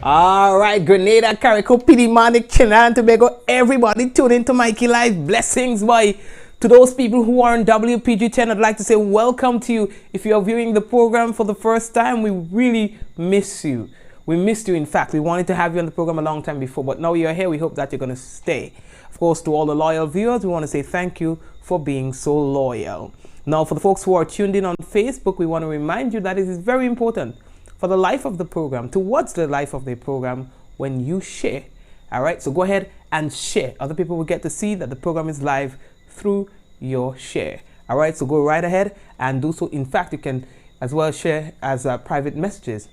All right, Grenada, Carrico, PD, Manic, Trinidad and Tobago, everybody tune into Mikey Live. Blessings, boy. To those people who are on WPG10, I'd like to say welcome to you. If you are viewing the program for the first time, we really miss you. We missed you, in fact. We wanted to have you on the program a long time before, but now you're here. We hope that you're going to stay. Of course, to all the loyal viewers, we want to say thank you for being so loyal. Now, for the folks who are tuned in on Facebook, we want to remind you that it is very important for the life of the program, towards the life of the program, when you share. All right, so go ahead and share. Other people will get to see that the program is live through your share. All right, so go right ahead and do so. In fact, you can as well share as private messages.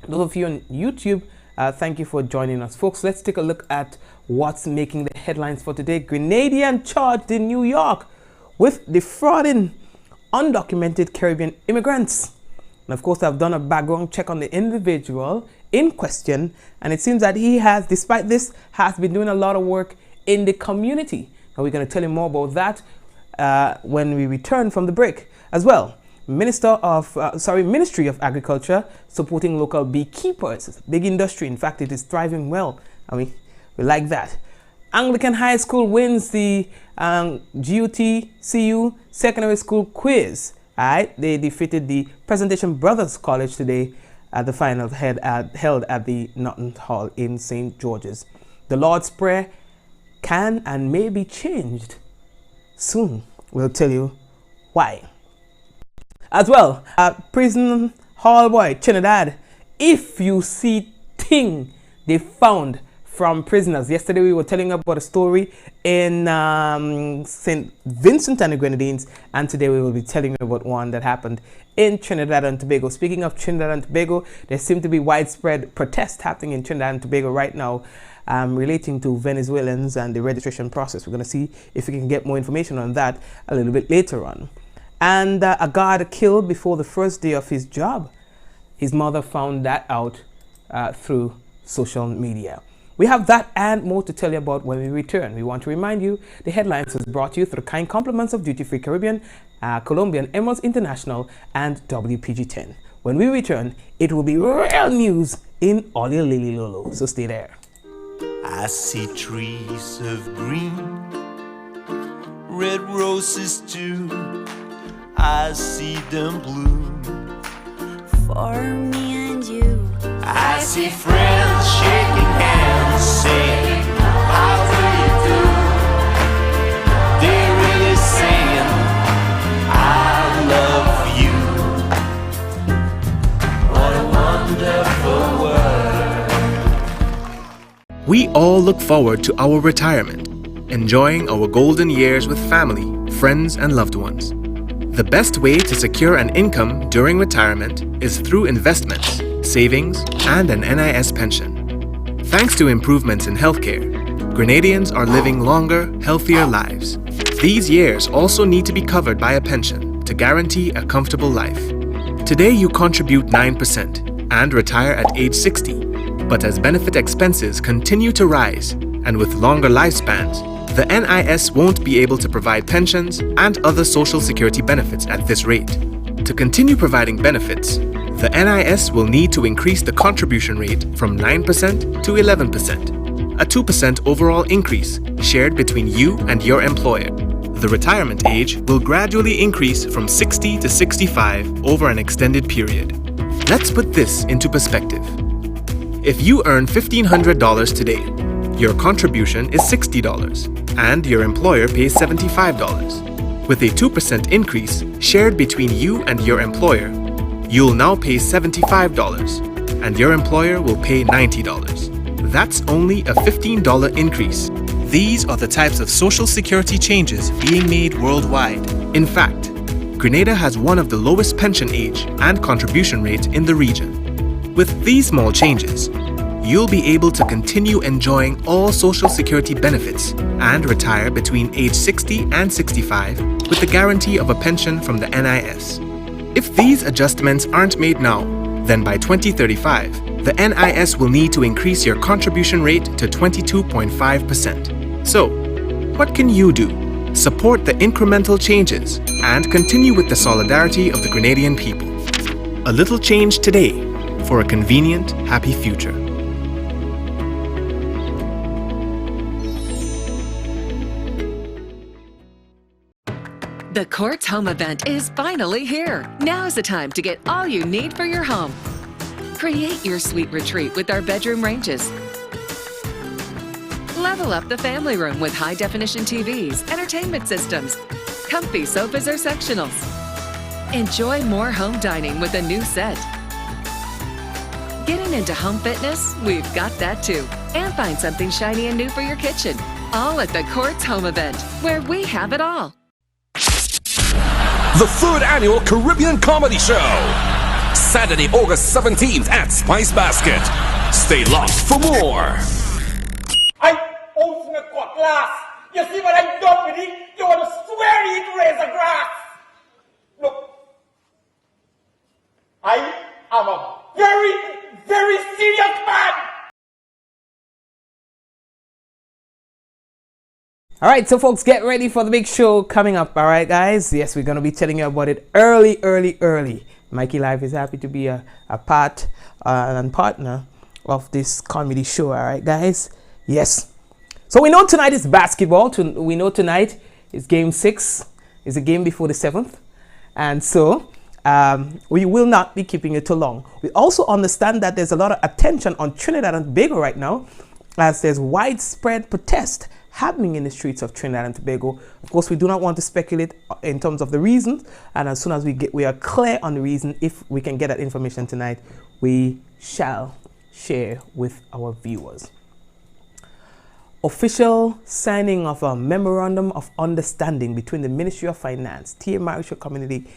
Those of you on YouTube, thank you for joining us, folks. Let's take a look at what's making the headlines for today. Grenadian charged in New York with defrauding undocumented Caribbean immigrants. And of course, I've done a background check on the individual in question, and it seems that he has, despite this, has been doing a lot of work in the community. And we're going to tell you more about that when we return from the break. As well, Ministry of Agriculture supporting local beekeepers. It's a big industry. In fact, it is thriving well. I mean, we like that. Anglican High School wins the GUT-CU Secondary School quiz. All right, they defeated the Presentation Brothers College today at the final held at the Norton Hall in St. George's. The Lord's Prayer can and may be changed soon. We'll tell you why. As well, prison hall boy, Trinidad. If you see thing they found from prisoners. Yesterday we were telling about a story in St. Vincent and the Grenadines, and today we will be telling you about one that happened in Trinidad and Tobago. Speaking of Trinidad and Tobago, there seem to be widespread protests happening in Trinidad and Tobago right now relating to Venezuelans and the registration process. We're going to see if we can get more information on that a little bit later on. And a guard killed before the first day of his job. His mother found that out through social media. We have that and more to tell you about when we return. We want to remind you the headlines was brought to you through the kind compliments of Duty Free Caribbean, Colombian, Emeralds International, and WPG10. When we return, it will be real news in all your Lily Lolo. So stay there. I see trees of green, red roses too. I see them bloom for me and you. I see friends shaking hands, saying, how do you do? They're really saying, I love you. What a wonderful world. We all look forward to our retirement, enjoying our golden years with family, friends, and loved ones. The best way to secure an income during retirement is through investments, savings, and an NIS pension. Thanks to improvements in healthcare, Grenadians are living longer, healthier lives. These years also need to be covered by a pension to guarantee a comfortable life. Today you contribute 9% and retire at age 60, but as benefit expenses continue to rise and with longer lifespans, the NIS won't be able to provide pensions and other social security benefits at this rate. To continue providing benefits, the NIS will need to increase the contribution rate from 9% to 11%, a 2% overall increase shared between you and your employer. The retirement age will gradually increase from 60 to 65 over an extended period. Let's put this into perspective. If you earn $1,500 today, your contribution is $60 and your employer pays $75. With a 2% increase shared between you and your employer, you'll now pay $75 and your employer will pay $90. That's only a $15 increase. These are the types of social security changes being made worldwide. In fact, Grenada has one of the lowest pension age and contribution rates in the region. With these small changes, you'll be able to continue enjoying all social security benefits and retire between age 60 and 65 with the guarantee of a pension from the NIS. If these adjustments aren't made now, then by 2035, the NIS will need to increase your contribution rate to 22.5%. So, what can you do? Support the incremental changes and continue with the solidarity of the Grenadian people. A little change today for a convenient, happy future. The Courts Home event is finally here. Now is the time to get all you need for your home. Create your sweet retreat with our bedroom ranges. Level up the family room with high-definition TVs, entertainment systems, comfy sofas or sectionals. Enjoy more home dining with a new set. Getting into home fitness? We've got that too. And find something shiny and new for your kitchen. All at the Courts Home event, where we have it all. The third annual Caribbean Comedy Show. Saturday, August 17th at Spice Basket. Stay locked for more. I own a cutlass. You see what I done with it? You want to swear it razor grass. Look, I am a very, very serious man. All right, so folks, get ready for the big show coming up. All right, guys. Yes, we're going to be telling you about it early. Mikey Live is happy to be a part and partner of this comedy show. All right, guys. Yes. So we know tonight is basketball. We know tonight is game 6. It's a game before the 7th. And so we will not be keeping it too long. We also understand that there's a lot of attention on Trinidad and Tobago right now, as there's widespread protest happening in the streets of Trinidad and Tobago. Of course, we do not want to speculate in terms of the reasons, and as soon as we are clear on the reason, if we can get that information tonight, we shall share with our viewers. Official signing of a memorandum of understanding between the Ministry of Finance, T.A. Marisha Community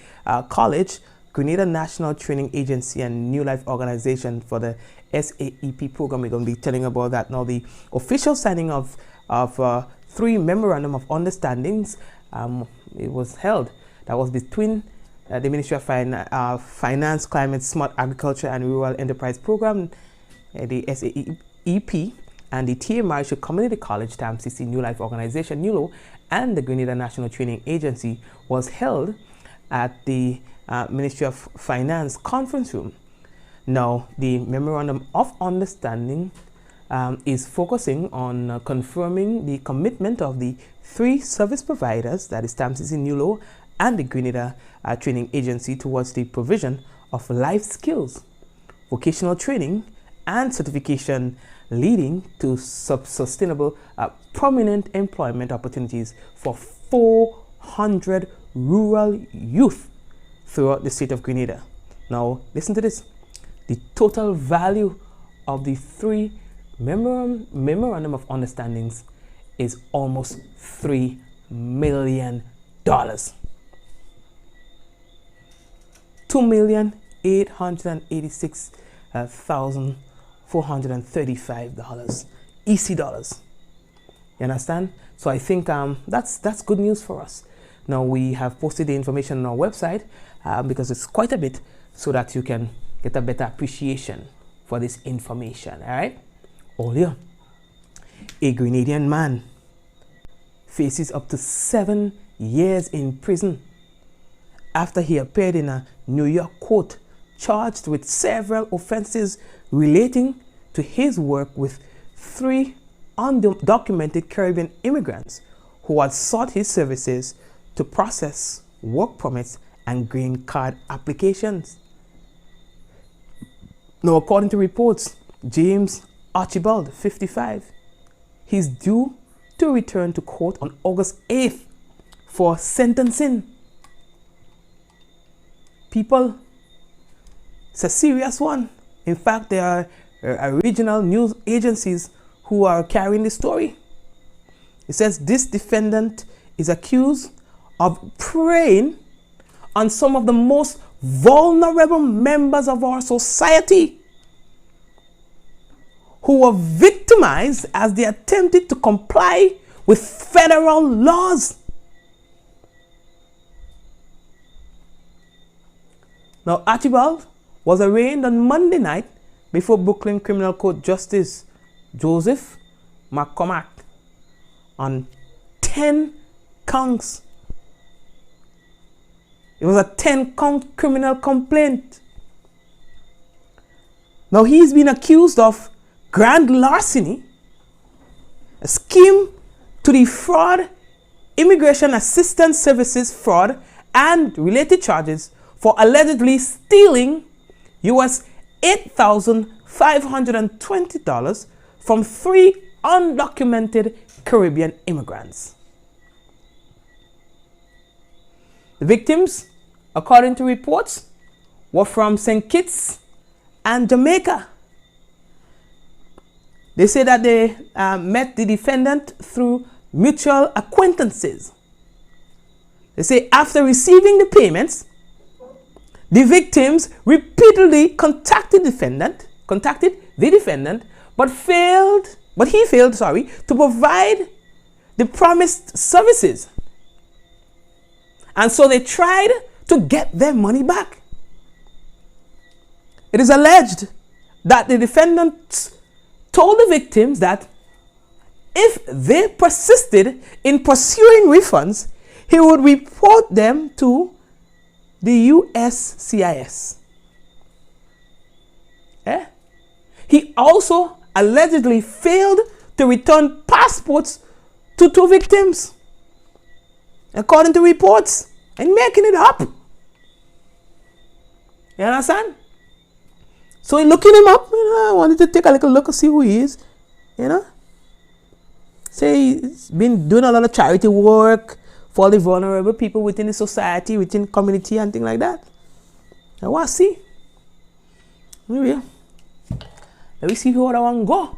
College, Grenada National Training Agency, and New Life Organization for the SAEP program. We're going to be telling about that now. The official signing of 3 memorandum of understandings, it was held. That was between the Ministry of Finance, Climate, Smart Agriculture and Rural Enterprise Program, the SAEP, and the T.A. Marisha Community College, TAMCC, New Life Organization, NULO, and the Grenada National Training Agency, was held at the Ministry of Finance conference room. Now, the memorandum of understanding is focusing on confirming the commitment of the 3 service providers, that is TAMCC, NULO, and the Grenada Training Agency, towards the provision of life skills, vocational training, and certification, leading to sustainable permanent employment opportunities for 400 rural youth throughout the state of Grenada. Now, listen to this. The total value of the 3 memorandum of understandings is almost $3 million. $2,886,435 EC dollars. You understand? So I think that's good news for us. Now, we have posted the information on our website because it's quite a bit, so that you can get a better appreciation for this information. All right. Earlier, a Grenadian man faces up to 7 years in prison after he appeared in a New York court charged with several offenses relating to his work with 3 undocumented Caribbean immigrants who had sought his services to process work permits and green card applications. Now, according to reports, James Archibald, 55, he's due to return to court on August 8th for sentencing. People, it's a serious one. In fact, there are regional news agencies who are carrying the story. It says this defendant is accused of preying on some of the most vulnerable members of our society who were victimized as they attempted to comply with federal laws. Now, Archibald was arraigned on Monday night before Brooklyn Criminal Court Justice Joseph McCormack on 10 counts. It was a 10-count criminal complaint. Now, he's been accused of grand larceny, a scheme to defraud Immigration Assistance Services fraud and related charges for allegedly stealing US $8,520 from 3 undocumented Caribbean immigrants. The victims, according to reports, were from St. Kitts and Jamaica. They say that they met the defendant through mutual acquaintances. They say after receiving the payments, the victims repeatedly contacted the defendant, but he failed to provide the promised services. And so they tried to get their money back. It is alleged that the defendants told the victims that if they persisted in pursuing refunds, he would report them to the USCIS. He also allegedly failed to return passports to 2 victims, according to reports, and making it up. You understand? So in looking him up, I wanted to take a little look and see who he is. Say he's been doing a lot of charity work for the vulnerable people within the society, within the community, and things like that. I want to see. Anyway, let me see who other one go.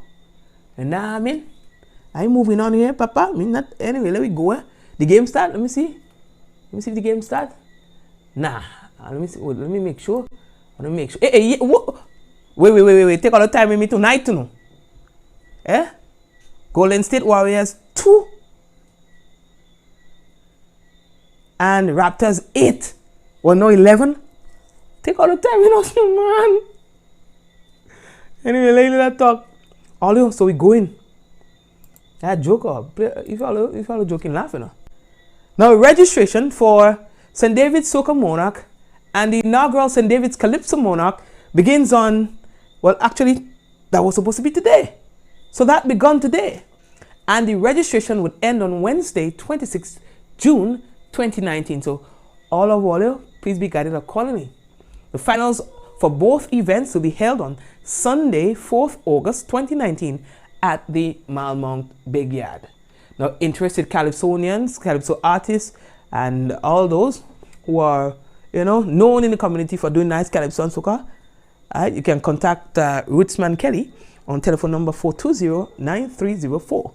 And now I'm moving on here, Papa. Anyway, let me go. The game start. Let me see. Let me see if the game start. Nah. Let me see. Let me make sure. Hey, what? Wait. Take all the time with me tonight, to know. Golden State Warriors 2 and Raptors 8. Well, no, 11. Take all the time, man. Anyway, let me talk. All so we going. That joker. If you joking, laughing. Now, registration for St. David's Soca Monarch and the inaugural St. David's Calypso Monarch begins on, well, actually, that was supposed to be today. So that begun today. And the registration would end on Wednesday, 26th June 2019. So all of you, please be guided accordingly. The finals for both events will be held on Sunday, 4th August 2019 at the Malmont Big Yard. Now, interested Calypsonians, Calypso artists, and all those who are, known in the community for doing nice Calypso and soca, you can contact Rootsman Kelly on telephone number 420-9304.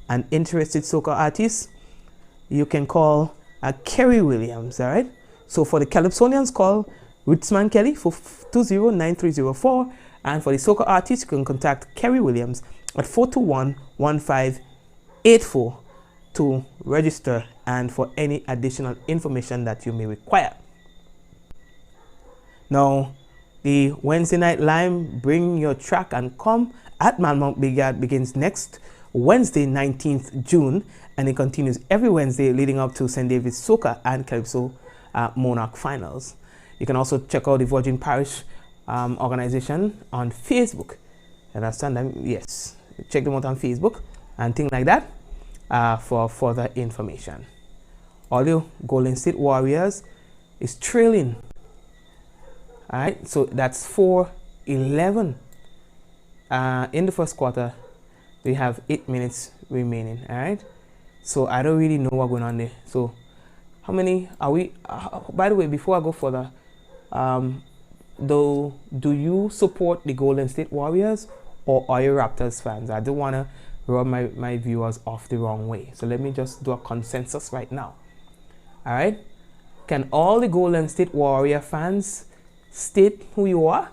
And interested soca artists, you can call Kerry Williams, all right? So for the Calypsonians, call Rootsman Kelly for 420-9304. And for the soca artists, you can contact Kerry Williams at 421-1584 to register and for any additional information that you may require. Now, the Wednesday Night Lime Bring Your Track and Come at Malmont Big Yard begins next Wednesday, 19th June, and it continues every Wednesday leading up to St. David's Soca and Calypso Monarch Finals. You can also check out the Virgin Parish organization on Facebook. Understand them? Yes. Check them out on Facebook and things like that for further information. Although Golden State Warriors is trailing. All right, so that's 4-11 in the first quarter. We have 8 minutes remaining. All right, so I don't really know what's going on there. So how many are we? By the way, before I go further, do you support the Golden State Warriors or are you Raptors fans? I don't want to rub my viewers off the wrong way. So let me just do a consensus right now. All right, can all the Golden State Warrior fans state who you are?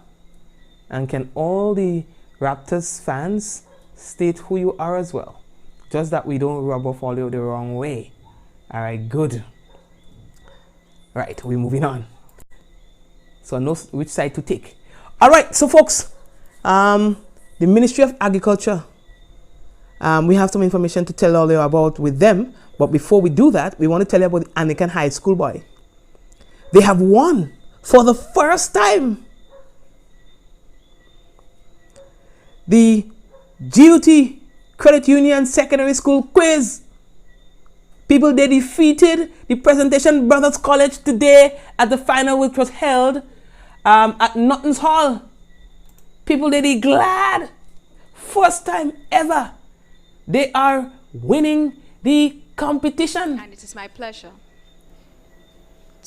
And can all the Raptors fans state who you are as well? Just that we don't rub off all the wrong way. All right, good. Right, we're moving on. So I know which side to take. All right, so folks, the Ministry of Agriculture, we have some information to tell all you about with them. But before we do that, we want to tell you about the Anglican High School boy. They have won for the first time the GUT Credit Union Secondary School Quiz. People, they defeated the Presentation Brothers College today at the final, which was held at Nottons Hall. People, they be glad. First time ever. They are winning the competition. And it is my pleasure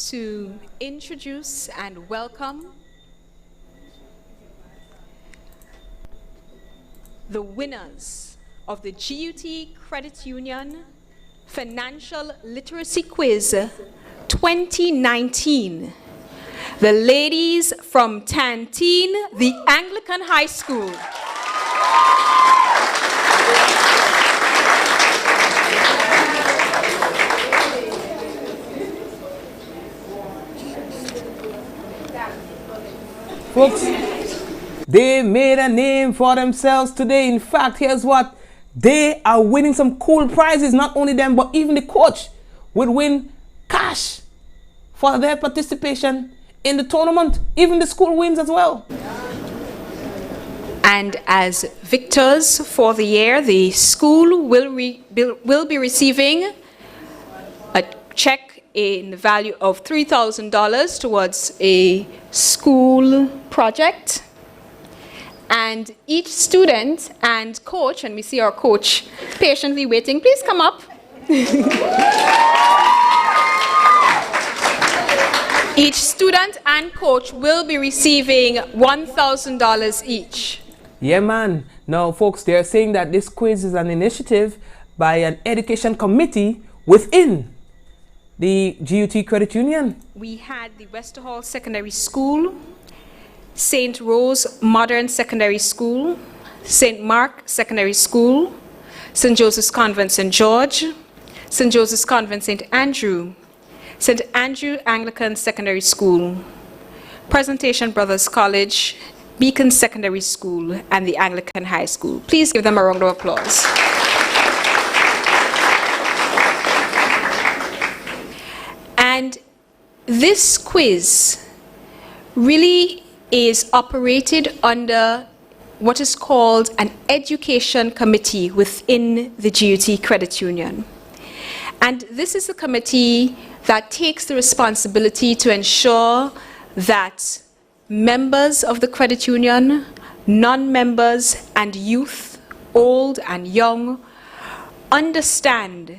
to introduce and welcome the winners of the GUT Credit Union Financial Literacy Quiz 2019. The ladies from Tantine, the Anglican High School. Folks, they made a name for themselves today. In fact, here's what. They are winning some cool prizes. Not only them, but even the coach would win cash for their participation in the tournament. Even the school wins as well. And as victors for the year, the school will be receiving a check in the value of $3,000 towards a school project. And each student and coach, and we see our coach patiently waiting, please come up. Each student and coach will be receiving $1,000 each. Yeah, man. Now, folks, they're saying that this quiz is an initiative by an education committee within the GUT Credit Union. We had the Westerhall Secondary School, St. Rose Modern Secondary School, St. Mark Secondary School, St. Joseph's Convent St. George, St. Joseph's Convent St. Andrew, St. Andrew Anglican Secondary School, Presentation Brothers College, Beacon Secondary School, and the Anglican High School. Please give them a round of applause. And this quiz really is operated under what is called an education committee within the GUT Credit Union. And this is a committee that takes the responsibility to ensure that members of the credit union, non-members, and youth, old and young, understand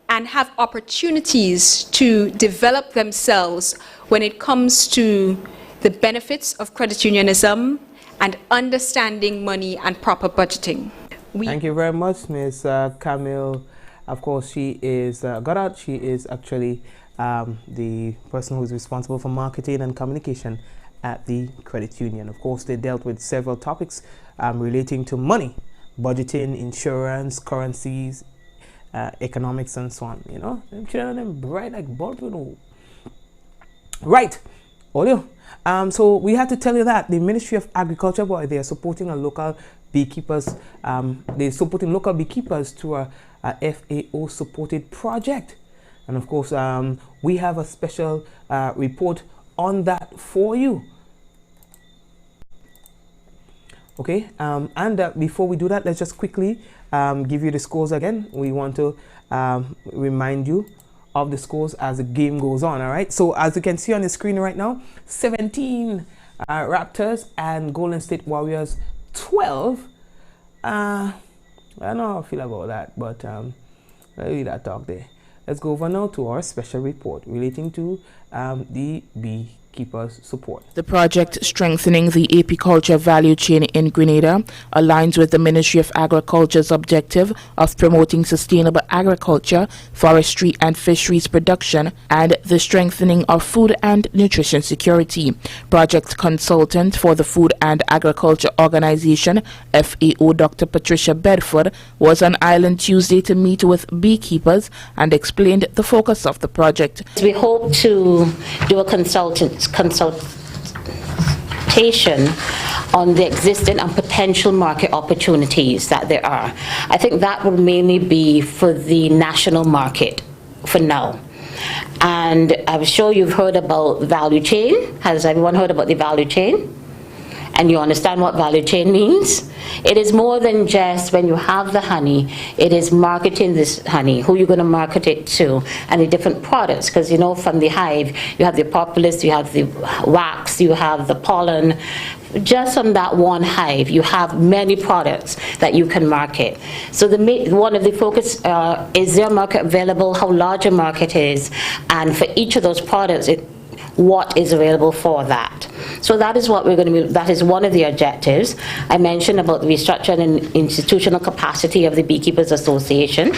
and have opportunities to develop themselves when it comes to the benefits of credit unionism and understanding money and proper budgeting. Thank you very much, Ms. Camille. Of course, she is Goddard. She is actually the person who is responsible for marketing and communication at the credit union. Of course, they dealt with several topics relating to money, budgeting, insurance, currencies, economics, and so on. You know, them children, them bright like bulb, you know. Right, Olio. So we have to tell you that the Ministry of Agriculture, boy, they are supporting a local beekeepers. They're supporting local beekeepers through a FAO supported project. And of course, we have a special report on that for you. Okay, and before we do that, let's just quickly give you the scores again. We want to remind you of the scores as the game goes on. All right, so as you can see on the screen right now, 17 Raptors and Golden State Warriors 12. I don't know how I feel about that, but maybe that talk there. Let's go over now to our special report relating to the beekeepers' support. The project Strengthening the Apiculture Value Chain in Grenada aligns with the Ministry of Agriculture's objective of promoting sustainable agriculture, forestry and fisheries production, and the strengthening of food and nutrition security. Project consultant for the Food and Agriculture Organization, FAO, Dr. Patricia Bedford, was on Island Tuesday to meet with beekeepers and explained the focus of the project. We hope to do a consultation on the existing and potential market opportunities that there are. I think that will mainly be for the national market for now. And I'm sure you've heard about value chain. Has everyone heard about the value chain? and you understand what value chain means, it is more than just when you have the honey, it is marketing this honey, who you're going to market it to, and the different products, because you know from the hive, you have the propolis, you have the wax, you have the pollen. Just on that one hive, you have many products that you can market. So one of the focus is there a market available, how large a market is, and for each of those products, what is available for that. So that is what we're going to be, that is one of the objectives. I mentioned about the restructuring and institutional capacity of the Beekeepers Association.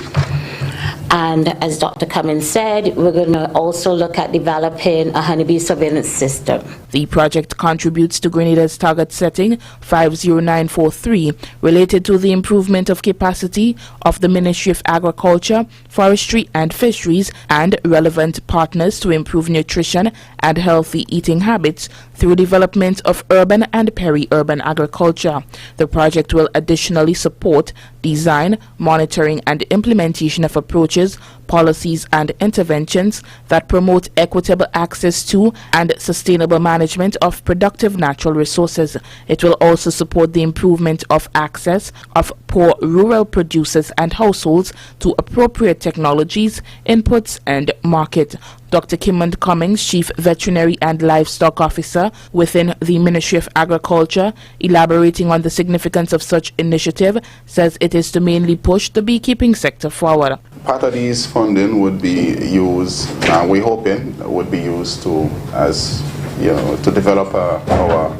And as Dr. Cummins said, we're going to also look at developing a honeybee surveillance system. The project contributes to Grenada's target setting 50943 related to the improvement of capacity of the Ministry of Agriculture, Forestry and Fisheries and relevant partners to improve nutrition and healthy eating habits through development of urban and peri-urban agriculture. The project will additionally support design, monitoring and implementation of approaches, policies and interventions that promote equitable access to and sustainable management of productive natural resources. It will also support the improvement of access of poor rural producers and households to appropriate technologies, inputs and market. Dr. Kimond Cummings, Chief Veterinary and Livestock Officer within the Ministry of Agriculture, elaborating on the significance of such initiative, says it is to mainly push the beekeeping sector forward. Part of these funding would be used, we're hoping, would be used to, as you know, to develop our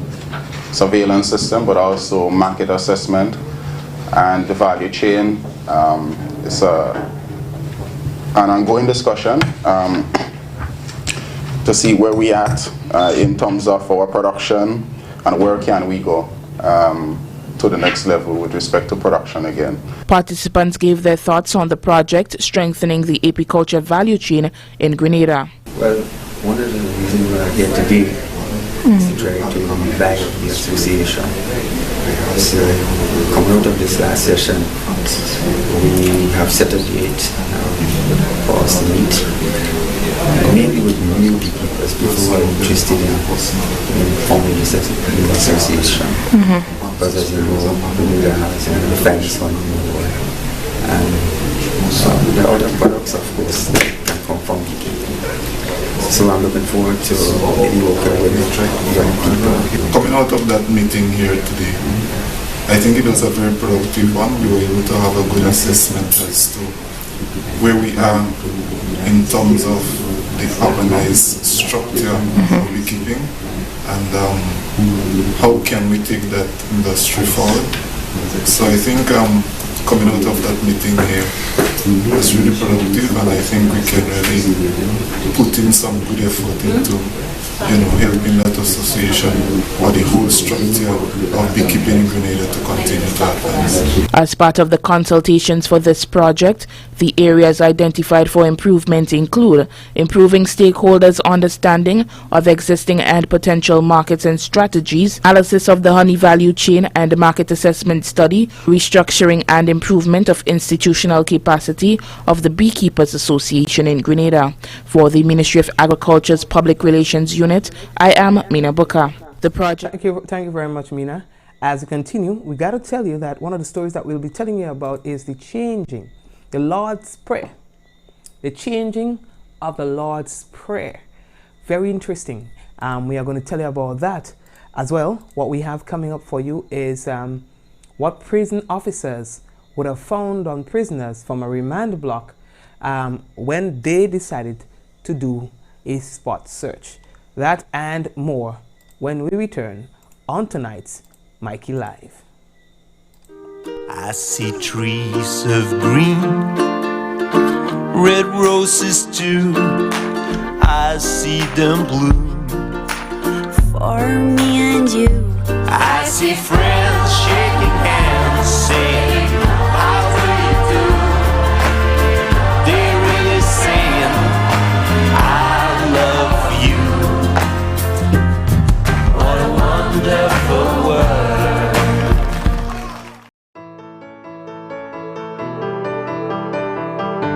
surveillance system, but also market assessment and the value chain. It's an ongoing discussion to see where we at in terms of our production and where can we go to the next level with respect to production again. Participants gave their thoughts on the project strengthening the apiculture value chain in Grenada. Well, one of the reasons we're here today is to try to revive the association. So, coming out of this last session, we have set a date for us to meet, mainly with new people, people who are interested in forming this association. Because as you know, Grenada has the finest one in the world. And the other products, of course, can come from beekeeping. So I'm looking forward to maybe working with young people. Coming out of that meeting here today, I think it was a very productive one. We were able to have a good assessment as to where we are in terms of the organized structure of beekeeping and how can we take that industry forward. So I think coming out of that meeting here was really productive, and I think we can really put in some good effort into helping that association or the whole structure of beekeeping in Grenada to continue to advance. As part of the consultations for this project, the areas identified for improvement include improving stakeholders' understanding of existing and potential markets and strategies, analysis of the honey value chain and market assessment study, restructuring and improvement of institutional capacity of the Beekeepers Association in Grenada. For the Ministry of Agriculture's Public Relations Unit, I am Mina Buka. The project. Thank you very much, Mina. As we continue, we got to tell you that one of the stories that we'll be telling you about is the Lord's Prayer. The changing of the Lord's Prayer. Very interesting. We are going to tell you about that as well. What we have coming up for you is what prison officers would have found on prisoners from a remand block when they decided to do a spot search. That and more when we return on tonight's Mikey Live. I see trees of green, red roses too. I see them bloom for me and you. I see friends shaking hands, saying, how do you do? They're really saying, I love you. What a wonderful world.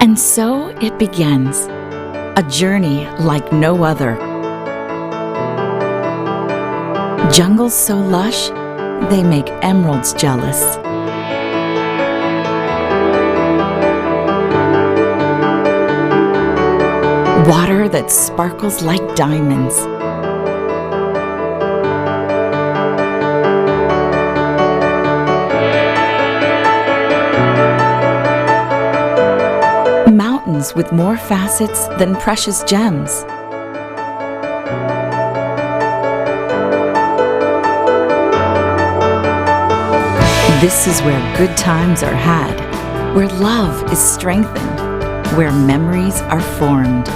And so it begins, a journey like no other. Jungles so lush, they make emeralds jealous. Water that sparkles like diamonds. Mountains with more facets than precious gems. This is where good times are had, where love is strengthened, where memories are formed.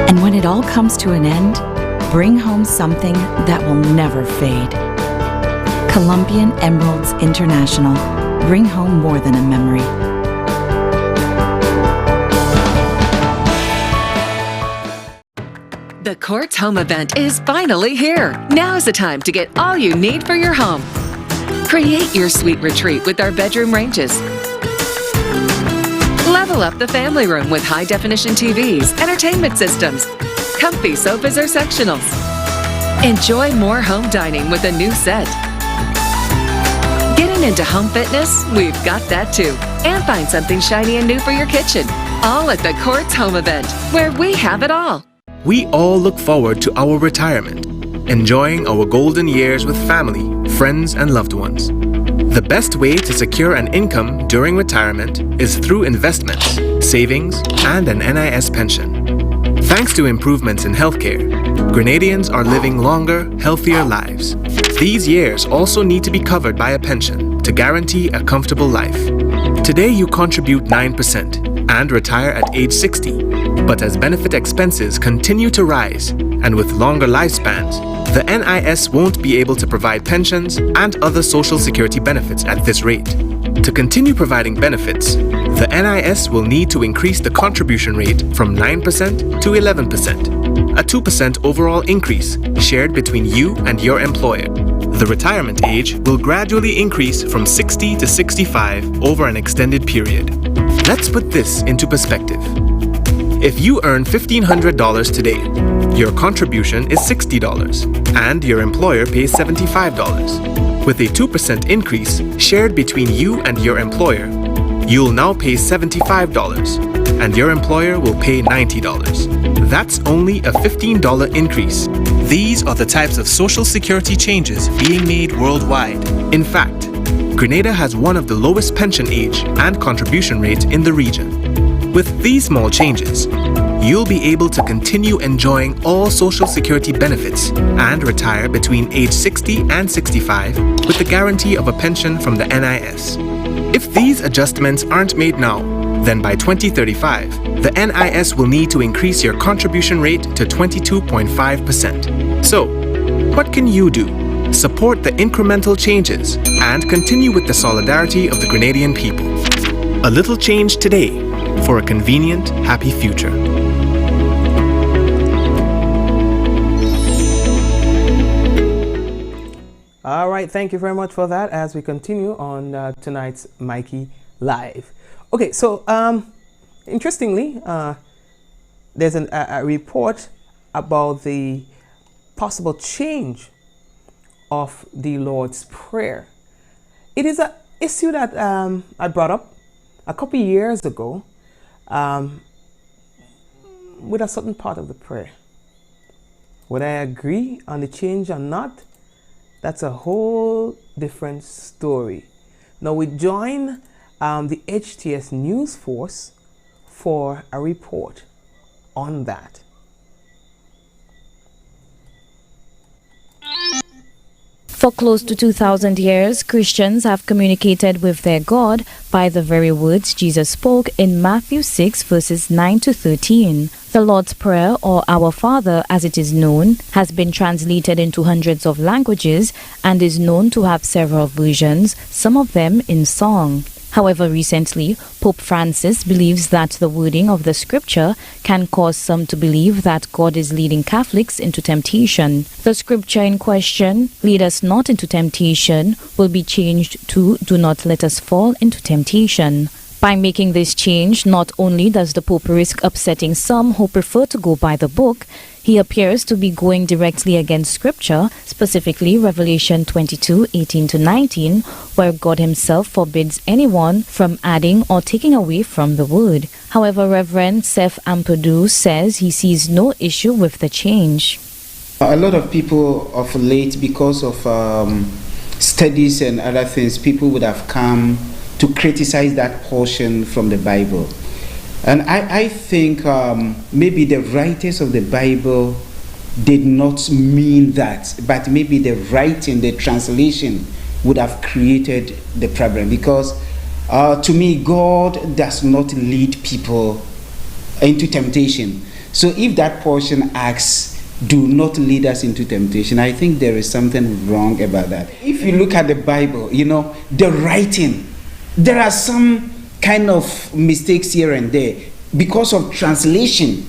And when it all comes to an end, bring home something that will never fade. Colombian Emeralds International. Bring home more than a memory. The Courts Home event is finally here. Now's the time to get all you need for your home. Create your sweet retreat with our bedroom ranges. Level up the family room with high-definition TVs, entertainment systems, comfy sofas or sectionals. Enjoy more home dining with a new set. Getting into home fitness? We've got that too. And find something shiny and new for your kitchen. All at the Courts Home event, where we have it all. We all look forward to our retirement, enjoying our golden years with family, friends, and loved ones. The best way to secure an income during retirement is through investments, savings, and an NIS pension. Thanks to improvements in healthcare, Grenadians are living longer, healthier lives. These years also need to be covered by a pension to guarantee a comfortable life. Today you contribute 9% and retire at age 60. But as benefit expenses continue to rise, and with longer lifespans, the NIS won't be able to provide pensions and other social security benefits at this rate. To continue providing benefits, the NIS will need to increase the contribution rate from 9% to 11%, a 2% overall increase shared between you and your employer. The retirement age will gradually increase from 60 to 65 over an extended period. Let's put this into perspective. If you earn $1,500 today, your contribution is $60 and your employer pays $75. With a 2% increase shared between you and your employer, you'll now pay $75 and your employer will pay $90. That's only a $15 increase. These are the types of social security changes being made worldwide. In fact, Grenada has one of the lowest pension age and contribution rate in the region. With these small changes, you'll be able to continue enjoying all social security benefits and retire between age 60 and 65 with the guarantee of a pension from the NIS. If these adjustments aren't made now, then by 2035, the NIS will need to increase your contribution rate to 22.5%. So, what can you do? Support the incremental changes and continue with the solidarity of the Grenadian people. A little change today for a convenient, happy future. All right, thank you very much for that as we continue on tonight's Mikey Live. Okay, so interestingly, there's a report about the possible change of the Lord's Prayer. It is an issue that I brought up a couple years ago with a certain part of the prayer. Would I agree on the change or not? That's a whole different story. Now we join the HTS News Force for a report on that. For close to 2,000 years, Christians have communicated with their God by the very words Jesus spoke in Matthew 6 verses 9 to 13. The Lord's Prayer, or Our Father as it is known, has been translated into hundreds of languages and is known to have several versions, some of them in song. However, recently, Pope Francis believes that the wording of the scripture can cause some to believe that God is leading Catholics into temptation. The scripture in question, "Lead us not into temptation," will be changed to "Do not let us fall into temptation." By making this change, not only does the Pope risk upsetting some who prefer to go by the book, he appears to be going directly against Scripture, specifically Revelation 22:18-19, where God himself forbids anyone from adding or taking away from the word. However, Reverend Seth Ampadu says he sees no issue with the change. A lot of people of late, because of studies and other things, people would have come to criticize that portion from the Bible. And I think maybe the writers of the Bible did not mean that, but maybe the writing, the translation would have created the problem. Because to me, God does not lead people into temptation. So if that portion asks, do not lead us into temptation, I think there is something wrong about that. If you look at the Bible, the writing, there are some kind of mistakes here and there because of translation,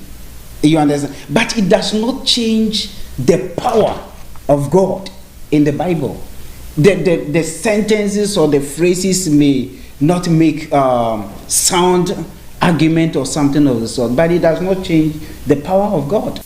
you understand, but it does not change the power of God in the Bible. The sentences or the phrases may not make sound argument or something of the sort, but it does not change the power of God.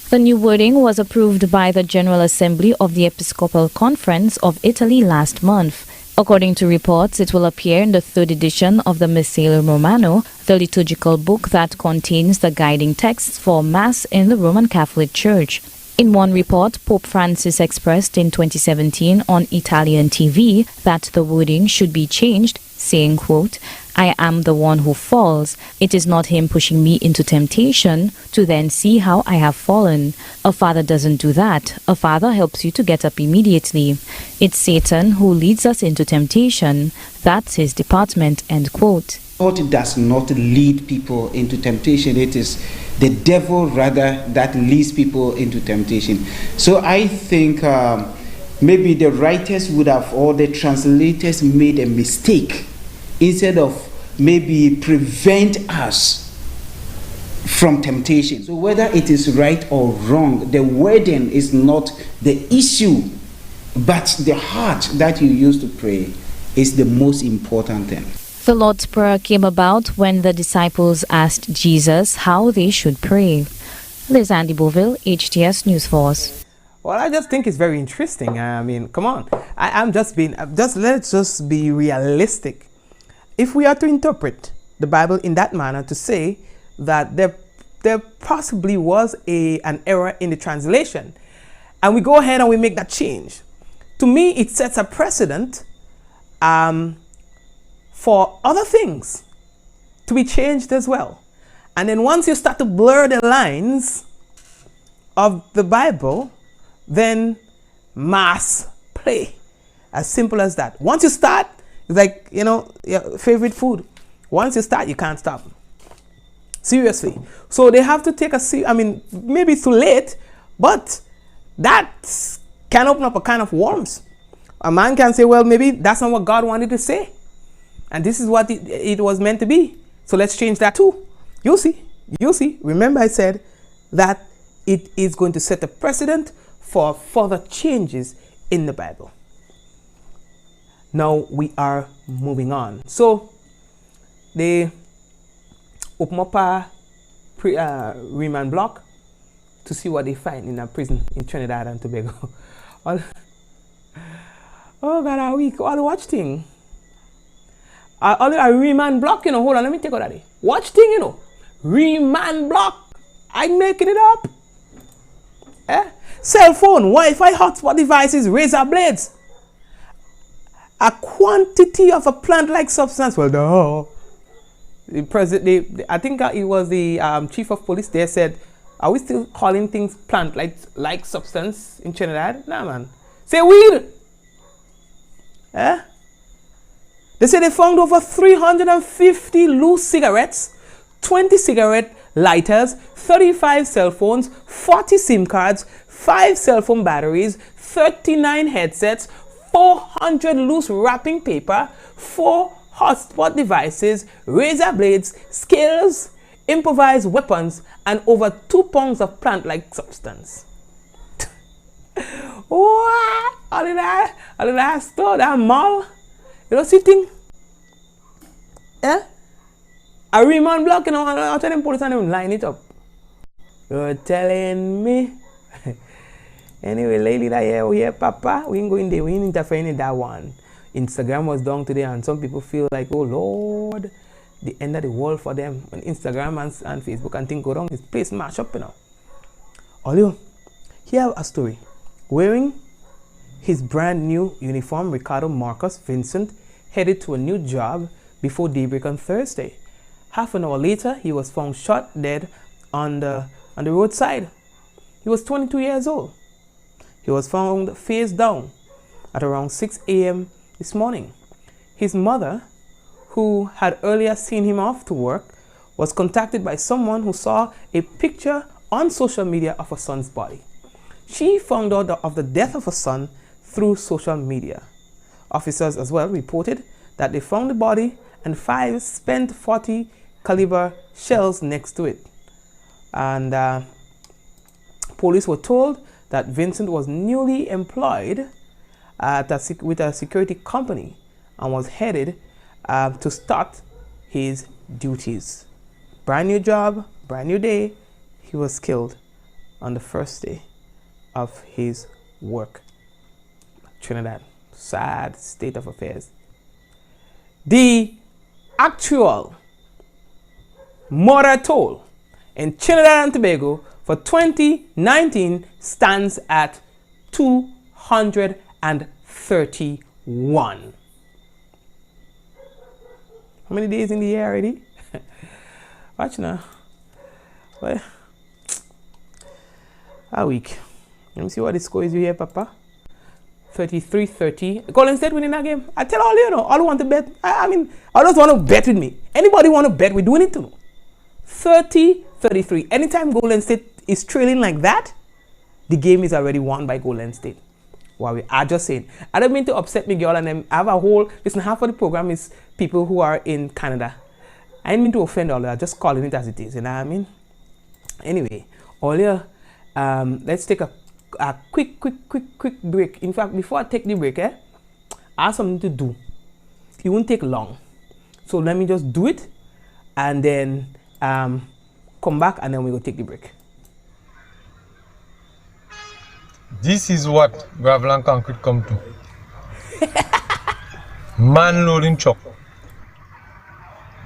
The new wording was approved by the General Assembly of the Episcopal Conference of Italy last month. According to reports, it will appear in the third edition of the Missale Romano, the liturgical book that contains the guiding texts for Mass in the Roman Catholic Church. In one report, Pope Francis expressed in 2017 on Italian TV that the wording should be changed, saying, quote, "I am the one who falls. It is not him pushing me into temptation to then see how I have fallen. A father doesn't do that. A father helps you to get up immediately. It's Satan who leads us into temptation. That's his department," end quote. God does not lead people into temptation. It is the devil rather that leads people into temptation. So I think maybe the writers would have, or the translators made a mistake. Instead of maybe prevent us from temptation. So whether it is right or wrong, the wording is not the issue, but the heart that you use to pray is the most important thing. The Lord's Prayer came about when the disciples asked Jesus how they should pray. Liz Andy Boville, HTS News Force. Well, I just think it's very interesting. I mean, come on. Let's just be realistic. If we are to interpret the Bible in that manner, to say that there possibly was an error in the translation, and we go ahead and we make that change, to me it sets a precedent for other things to be changed as well. And then once you start to blur the lines of the Bible, then mass play. As simple as that. Once you start, it's like, your favorite food. Once you start, you can't stop. Seriously. So they have to take maybe it's too late, but that can open up a kind of worms. A man can say, well, maybe that's not what God wanted to say. And this is what it was meant to be. So let's change that too. You'll see. Remember I said that it is going to set a precedent for further changes in the Bible. Now we are moving on. So they open up a remand block to see what they find in a prison in Trinidad and Tobago. Oh God, a week, all the watch thing. A remand block, hold on, let me take out that. Watch thing, remand block. I'm making it up. Cell phone, Wi-Fi, hotspot devices, razor blades. A quantity of a plant-like substance. Well, no. I think it was the chief of police there said, are we still calling things plant-like substance in Trinidad? Nah, man. Say weed. They say they found over 350 loose cigarettes, 20 cigarette lighters, 35 cell phones, 40 SIM cards, 5 cell phone batteries, 39 headsets, 400 loose wrapping paper, 4 hotspot devices, razor blades, scales, improvised weapons, and over 2 pounds of plant-like substance. What? All of that store, that mall, see thing? A remand block, you know, I'll tell them police and them line it up. You're telling me. Anyway, lately that yeah, Papa, we ain't going there, we ain't interfering in that one. Instagram was down today, and some people feel like, oh Lord, the end of the world for them. When Instagram and Facebook and things go wrong, this place mash up, you know. Olio, here a story. Wearing his brand new uniform, Ricardo Marcus Vincent headed to a new job before daybreak on Thursday. Half an hour later, he was found shot dead on the roadside. He was 22 years old. He was found face down at around 6 a.m. this morning. His mother, who had earlier seen him off to work, was contacted by someone who saw a picture on social media of her son's body. She found out of the death of her son through social media. Officers as well reported that they found the body and 5 spent .40 caliber shells next to it. And police were told that Vincent was newly employed with a security company and was headed to start his duties. Brand new job, brand new day. He was killed on the first day of his work. Trinidad, sad state of affairs. The actual murder toll in Trinidad and Tobago for 2019 stands at 231. How many days in the year already? Watch now. Well, a week. Let me see what the score is here, Papa. 33-30. Golden State winning that game. I tell all you know, all want to bet. I mean, I just want to bet with me. Anybody want to bet? We're doing it too. 30-33. Anytime Golden State is trailing like that, the game is already won by Golden State. Wow, I just saying. I don't mean to upset me, girl, and then I have a whole. Listen, half of the program is people who are in Canada. I didn't mean to offend all that. Just calling it as it is. You know what I mean? Anyway, Olia, let's take a quick break. In fact, before I take the break, I have something to do. It won't take long. So let me just do it and then come back and then we will take the break. This is what gravel and concrete come to. Man loading truck.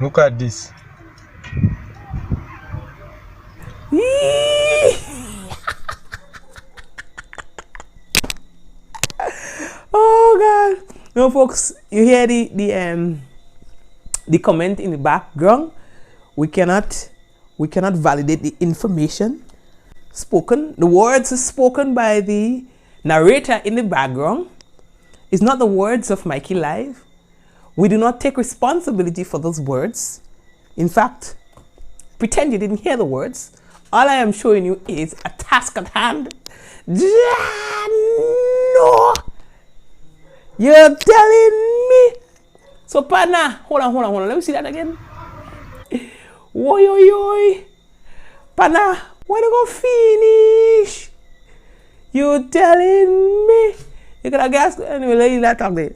Look at this. Oh God! Now, folks, you hear the comment in the background. We cannot validate the information spoken. The words spoken by the narrator in the background is not the words of Mikey Live. We do not take responsibility for those words. In fact, pretend you didn't hear the words. All I am showing you is a task at hand. No! You're telling me? So, partner, hold on. Let me see that again. Oi. Partner, when you go finish? You telling me? You gotta guess. Anyway, let you that talk there.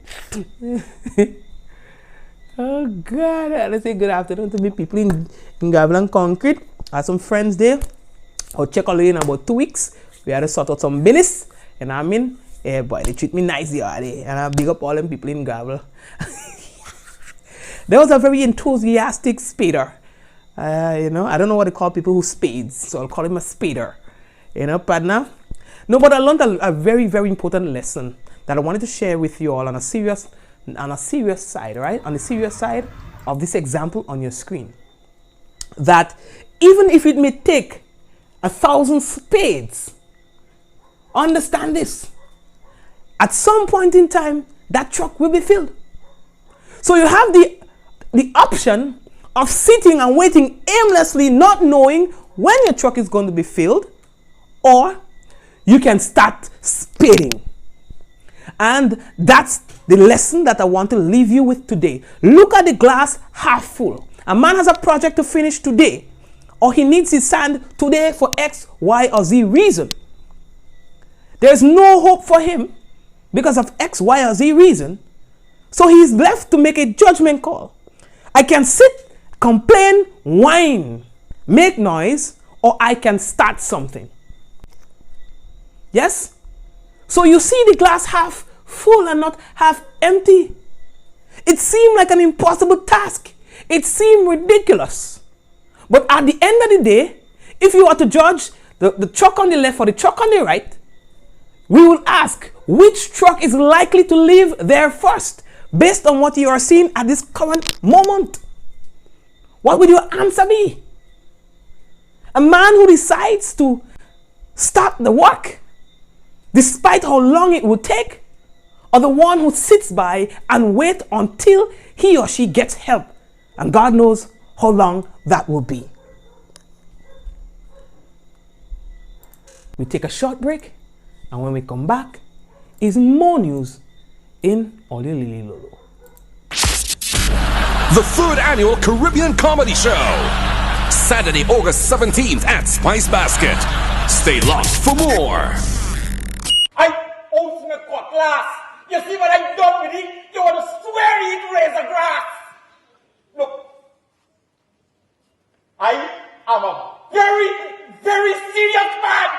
Oh God, let's say good afternoon to the people in Gravel and Concrete. I have some friends there. I'll check on you in about 2 weeks. We had to sort out some business. You know what I mean? Yeah, boy, they treat me nice the other day. And I big up all them people in Gravel. There was a very enthusiastic spader. You know, I don't know what they call people who spades, so I'll call him a spader. You know, partner. No, but I learned a very, very important lesson that I wanted to share with you all on a serious side, right? On the serious side of this example on your screen. That even if it may take 1,000 spades, understand this. At some point in time, that truck will be filled. So you have the option of sitting and waiting aimlessly, not knowing when your truck is going to be filled, or you can start spading. And that's the lesson that I want to leave you with today. Look at the glass half full. A man has a project to finish today, or he needs his sand today for X, Y, or Z reason. There's no hope for him because of X, Y, or Z reason. So he is left to make a judgment call. I can sit complain, whine, make noise, or I can start something. Yes? So you see the glass half full and not half empty. It seemed like an impossible task. It seemed ridiculous. But at the end of the day, if you are to judge the truck on the left or the truck on the right, we will ask which truck is likely to leave there first based on what you are seeing at this current moment. What would your answer be? A man who decides to start the work despite how long it would take, or the one who sits by and waits until he or she gets help, and God knows how long that will be. We take a short break, and when we come back, is more news in Olilili Lolo. The 3rd Annual Caribbean Comedy Show. Saturday, August 17th at Spice Basket. Stay locked for more. I own a cutlass. You see what I done with it? You want to swear it razor grass. Look, I am a very, very serious man.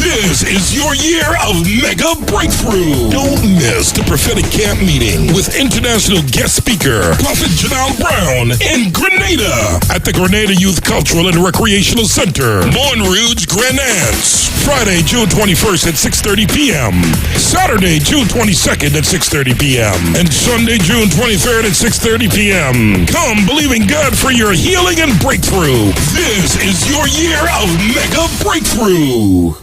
This is your year of mega breakthrough. Don't miss the prophetic camp meeting with international guest speaker Prophet Janelle Brown in Grenada at the Grenada Youth Cultural and Recreational Center, Montrouge, Grenance. Friday, June 21st at 6:30 p.m. Saturday, June 22nd at 6:30 p.m. and Sunday, June 23rd at 6:30 p.m. Come believing God for your healing and breakthrough. This is your year of mega breakthrough.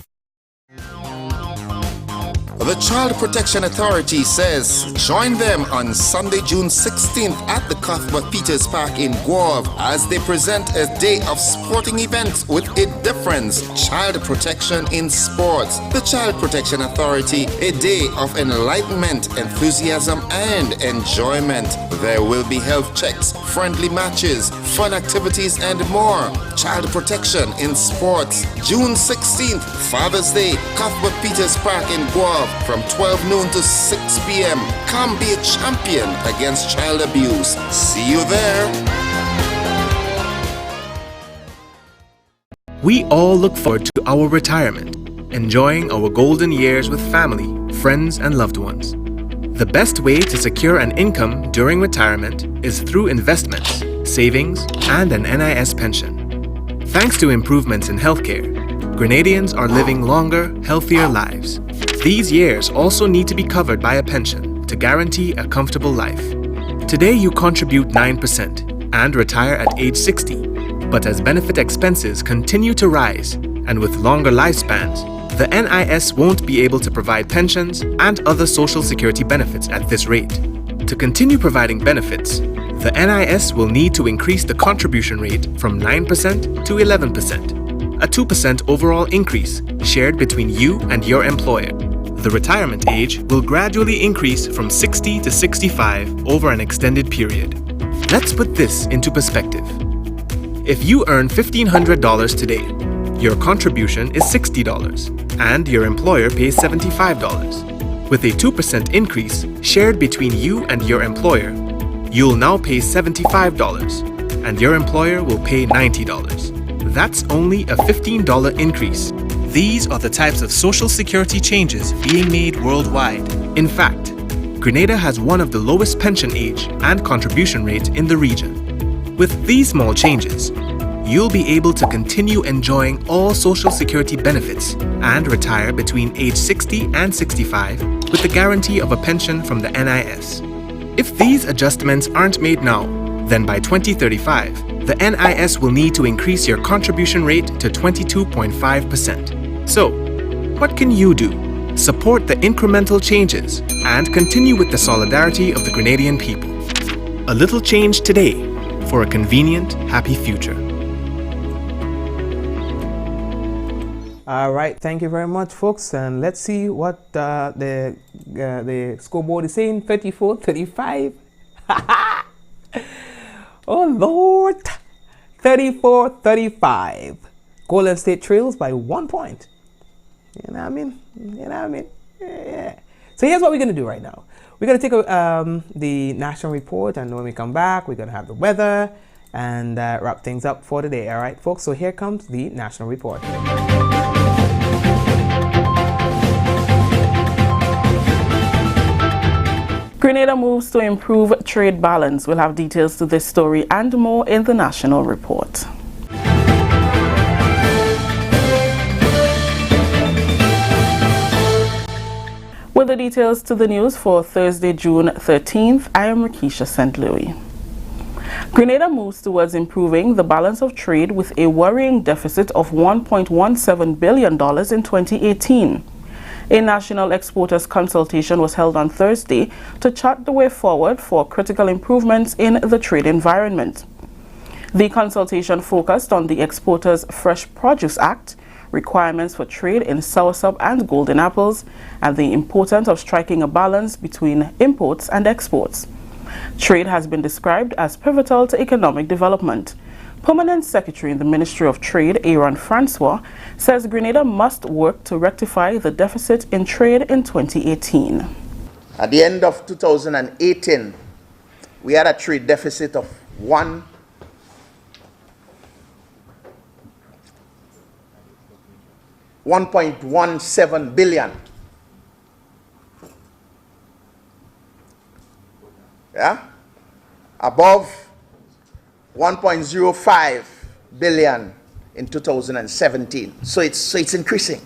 The Child Protection Authority says join them on Sunday, June 16th at the Cuthbert Peters Park in Guave as they present a day of sporting events with a difference. Child protection in sports. The Child Protection Authority, a day of enlightenment, enthusiasm, and enjoyment. There will be health checks, friendly matches, fun activities, and more. Child protection in sports. June 16th, Father's Day, Cuthbert Peters Park in Guave. From 12 noon to 6 p.m. Come be a champion against child abuse. See you there. We all look forward to our retirement, enjoying our golden years with family, friends, and loved ones. The best way to secure an income during retirement is through investments, savings, and an NIS pension. Thanks to improvements in healthcare, Grenadians are living longer, healthier lives. These years also need to be covered by a pension to guarantee a comfortable life. Today you contribute 9% and retire at age 60, but as benefit expenses continue to rise and with longer lifespans, the NIS won't be able to provide pensions and other social security benefits at this rate. To continue providing benefits, the NIS will need to increase the contribution rate from 9% to 11%, a 2% overall increase shared between you and your employer. The retirement age will gradually increase from 60 to 65 over an extended period. Let's put this into perspective. If you earn $1,500 today, your contribution is $60 and your employer pays $75. With a 2% increase shared between you and your employer, you'll now pay $75 and your employer will pay $90. That's only a $15 increase. These are the types of social security changes being made worldwide. In fact, Grenada has one of the lowest pension age and contribution rate in the region. With these small changes, you'll be able to continue enjoying all social security benefits and retire between age 60 and 65 with the guarantee of a pension from the NIS. If these adjustments aren't made now, then by 2035, the NIS will need to increase your contribution rate to 22.5%. So, what can you do? Support the incremental changes and continue with the solidarity of the Grenadian people. A little change today for a convenient, happy future. All right, thank you very much, folks. And let's see what the scoreboard is saying. 34-35. Oh, Lord. 34-35. Golden State trails by 1 point. You know what I mean? You know what I mean? Yeah. So here's what we're going to do right now. We're going to take the national report, and when we come back, we're going to have the weather, and wrap things up for today. All right, folks, so here comes the National Report. Grenada moves to improve trade balance. We'll have details to this story and more in the National Report. With the details to the news for Thursday, June 13th, I am Rakisha St. Louis. Grenada moves towards improving the balance of trade with a worrying deficit of $1.17 billion in 2018. A national exporters consultation was held on Thursday to chart the way forward for critical improvements in the trade environment. The consultation focused on the Exporters Fresh Produce Act, requirements for trade in soursop and golden apples, and the importance of striking a balance between imports and exports. Trade has been described as pivotal to economic development. Permanent Secretary in the Ministry of Trade, Aaron Francois, says Grenada must work to rectify the deficit in trade in 2018. At the end of 2018, we had a trade deficit of $1.17 billion. Yeah? Above 1.05 billion in 2017. So it's increasing.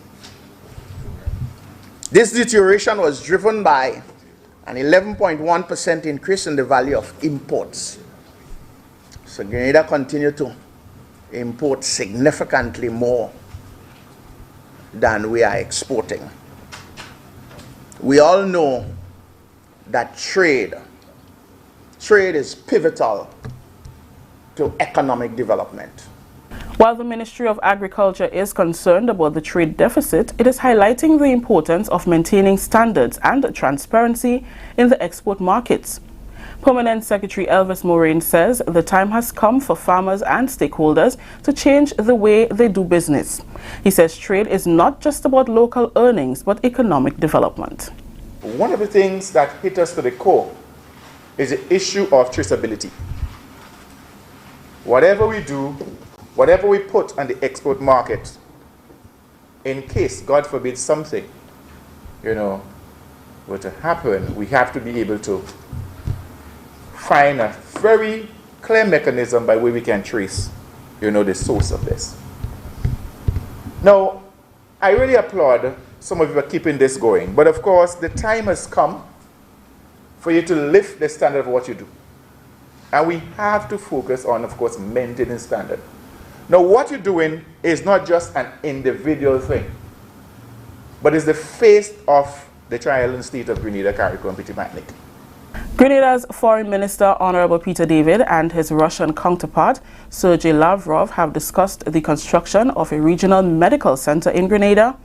This deterioration was driven by an 11.1% increase in the value of imports. So Grenada continued to import significantly more than we are exporting. We all know that trade is pivotal to economic development. While the Ministry of Agriculture is concerned about the trade deficit, it is highlighting the importance of maintaining standards and transparency in the export markets. Permanent Secretary Elvis Moraine says the time has come for farmers and stakeholders to change the way they do business. He says trade is not just about local earnings, but economic development. One of the things that hit us to the core is the issue of traceability. Whatever we do, whatever we put on the export market, in case, God forbid, something, were to happen, we have to be able to find a very clear mechanism by which we can trace, the source of this. Now, I really applaud some of you for keeping this going, but of course, the time has come for you to lift the standard of what you do. And we have to focus on, of course, maintaining standard. Now, what you're doing is not just an individual thing, but it's the face of the tri-island state of Grenada, Carriacou, and Petit Martinique. Grenada's Foreign Minister, Honorable Peter David, and his Russian counterpart, Sergei Lavrov, have discussed the construction of a regional medical center in Grenada,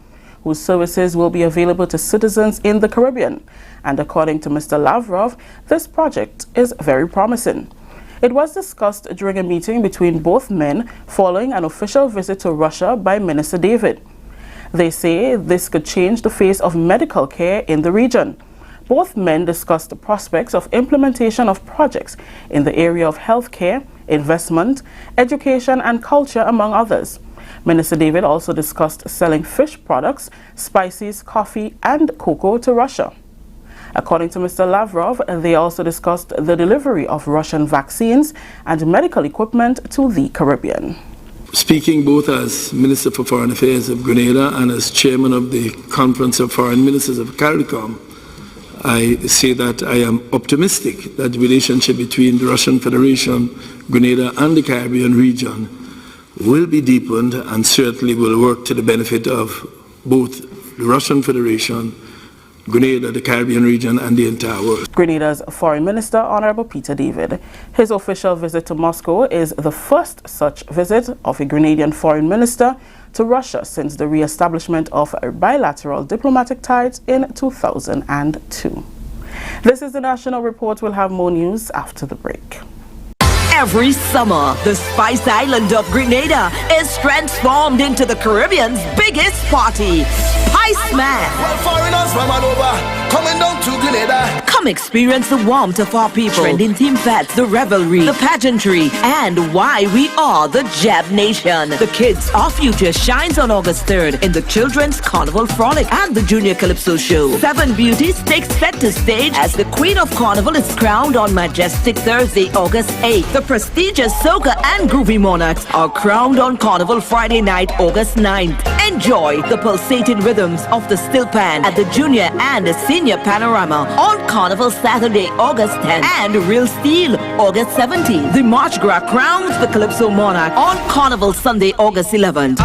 whose services will be available to citizens in the Caribbean. And according to Mr. Lavrov, this project is very promising. It was discussed during a meeting between both men following an official visit to Russia by Minister David. They say this could change the face of medical care in the region. Both men discussed the prospects of implementation of projects in the area of healthcare, investment, education, and culture, among others. Minister David also discussed selling fish products, spices, coffee, and cocoa to Russia. According to Mr. Lavrov, they also discussed the delivery of Russian vaccines and medical equipment to the Caribbean. Speaking both as Minister for Foreign Affairs of Grenada and as Chairman of the Conference of Foreign Ministers of CARICOM, I say that I am optimistic that the relationship between the Russian Federation, Grenada, and the Caribbean region will be deepened and certainly will work to the benefit of both the Russian Federation, Grenada, the Caribbean region, and the entire world. Grenada's Foreign Minister, Honorable Peter David. His official visit to Moscow is the first such visit of a Grenadian foreign minister to Russia since the re-establishment of bilateral diplomatic ties in 2002. This is the National Report. We'll have more news after the break. Every summer, the Spice Island of Grenada is transformed into the Caribbean's biggest party. Spice Man. Well, foreigners from all over, coming down to Grenada. Come experience the warmth of our people, trending team fats, the revelry, the pageantry, and why we are the Jab Nation. The Kids, Our Future shines on August 3rd in the Children's Carnival Frolic and the Junior Calypso Show. 7 Beauties takes center stage as the Queen of Carnival is crowned on majestic Thursday, August 8th. The prestigious Soca and Groovy Monarchs are crowned on Carnival Friday night, August 9th. Enjoy the pulsating rhythms of the Still Pan at the Junior and Senior Panorama on Carnival Saturday, August 10th, and Real Steel, August 17th. The March Gras crowns the Calypso Monarch on Carnival Sunday, August 11th.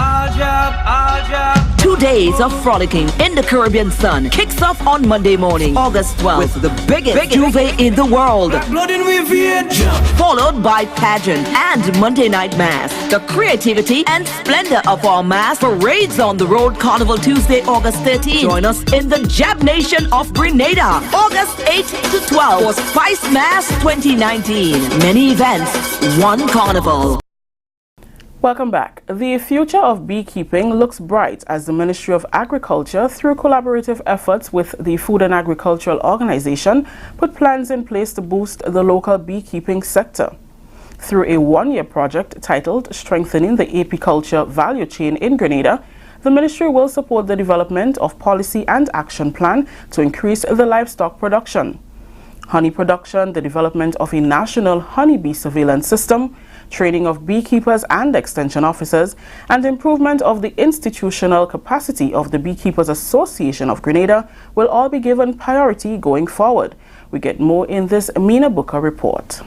2 days of frolicking in the Caribbean sun kicks off on Monday morning, August 12th, with the biggest juve in the world, followed by pageant and Monday night mass. The creativity and splendor of our mass parades on the road Carnival Tuesday, August 13th. Join us in the Jab Nation of Grenada, August 8th to 12th for Spice Mass 2019. Many events, one carnival. Welcome back. The future of beekeeping looks bright as the Ministry of Agriculture, through collaborative efforts with the Food and Agricultural Organization, put plans in place to boost the local beekeeping sector. Through a one-year project titled Strengthening the Apiculture Value Chain in Grenada, the ministry will support the development of policy and action plan to increase the livestock production, honey production, the development of a national honeybee surveillance system, training of beekeepers and extension officers, and improvement of the institutional capacity of the Beekeepers Association of Grenada will all be given priority going forward. We get more in this Mina Booker report.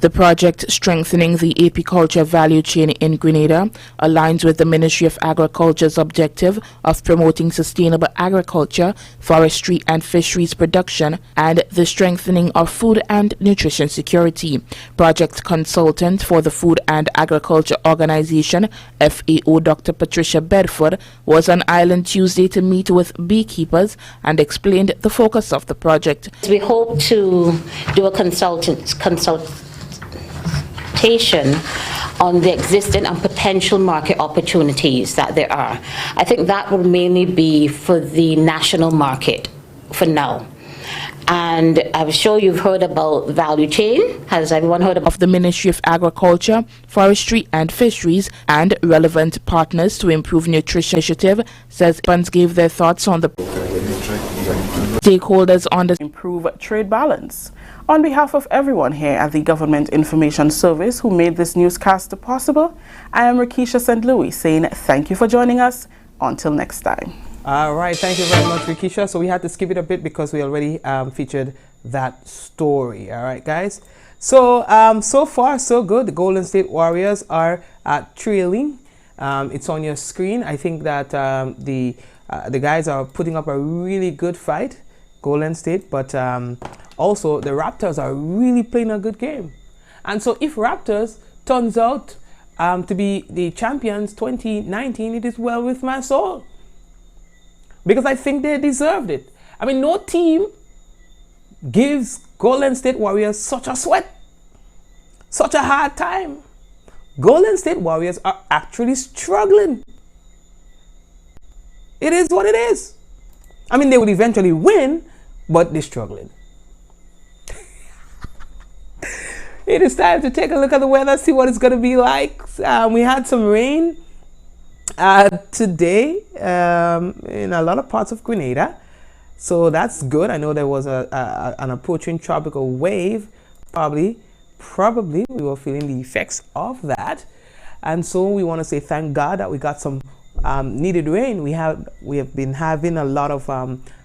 The project Strengthening the Apiculture Value Chain in Grenada aligns with the Ministry of Agriculture's objective of promoting sustainable agriculture, forestry and fisheries production, and the strengthening of food and nutrition security. Project consultant for the Food and Agriculture Organization, FAO Dr. Patricia Bedford, was on Island Tuesday to meet with beekeepers and explained the focus of the project. We hope to do a consultation on the existing and potential market opportunities that there are. I think that will mainly be for the national market for now. And I'm sure you've heard about value chain. Has everyone heard about the Ministry of Agriculture, Forestry and Fisheries and relevant partners to improve nutrition initiative, says funds gave their thoughts on the stakeholders on the improve trade balance. On behalf of everyone here at the Government Information Service who made this newscast possible, I am Rakisha St. Louis saying thank you for joining us. Until next time. All right, thank you very much, Rakisha. So we had to skip it a bit because we already featured that story. All right, guys. So so far so good. The Golden State Warriors are trailing. It's on your screen. I think that the guys are putting up a really good fight, Golden State, but also the Raptors are really playing a good game. And so if Raptors turns out to be the champions 2019, it is well with my soul, because I think they deserved it. I mean, no team gives Golden State Warriors such a sweat, such a hard time. Golden State Warriors are actually struggling. It is what it is. I mean, they would eventually win, but they're struggling. It is time to take a look at the weather, see what it's going to be like. We had some rain today in a lot of parts of Grenada, so that's good. I know there was an approaching tropical wave. Probably we were feeling the effects of that, and so we want to say thank God that we got some needed rain. We have been having a lot of